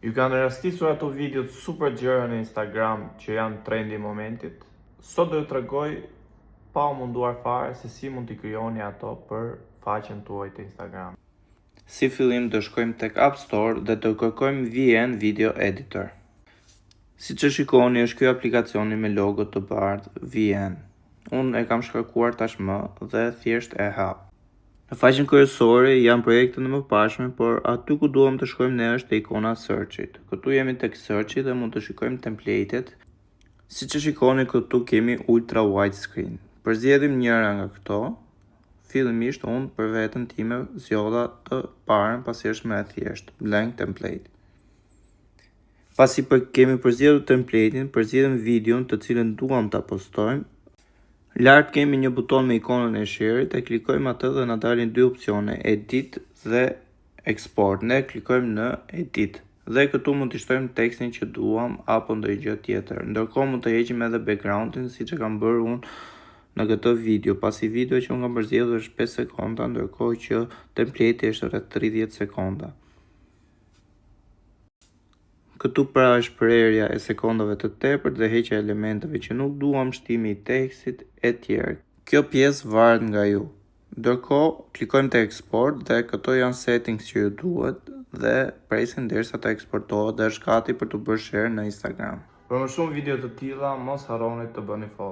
Ju kanë rastisur ato videot super gjëra në Instagram që janë trendi i momentit? Sot do t'ju tregoj pa u munduar fare se si mund t'i krijoni ato për faqen tuaj të Instagram. Si fillim do shkojmë tek App Store dhe do kërkojmë VN Video Editor. Siç e shikoni është ky aplikacioni me logo të bardhë VN. Unë e kam shkarkuar tashmë dhe thjesht e hap. Në faqen kryesore janë projektet e mëparshme, por aty ku duam të shkojmë ne është te ikona search-it. Këtu jemi tek search-it dhe mund të shikojmë template-et. Siç e shikoni këtu kemi ultra wide screen. Përzjedhim njëra nga këto. Fillimisht unë për veten time zgjodha të parën pasi është më e thjeshtë, blank template. Pasi kemi përzgjedhur template-in, përzgjedhim videon të cilën duam ta postojmë. Lart kemi një buton me ikonën e share-it, e klikojmë atë dhe na dalin dy opsione, edit dhe export. Ne klikojmë në edit dhe këtu mund të shtojmë tekstin që duam apo ndonjë gjë tjetër. Ndërkohë mund të heqim edhe background-in siç e kam bërë unë në këtë video, pasi video që unë kam përzgjedhur është 5 sekonda, ndërkohë që template-i është rreth 30 sekonda. Këtu pra është prerja e sekondave të tepërt dhe heqja e elementeve që nuk duam, shtimi i tekstit e tjerë. Kjo pjesë varet nga ju. Ndërkohë, klikojmë te export dhe këto janë settings që ju duhet dhe presim derisa të eksportohet dhe është gati për të bërë share në Instagram. Për më shumë video të tilla, mos harroni të bëni follow.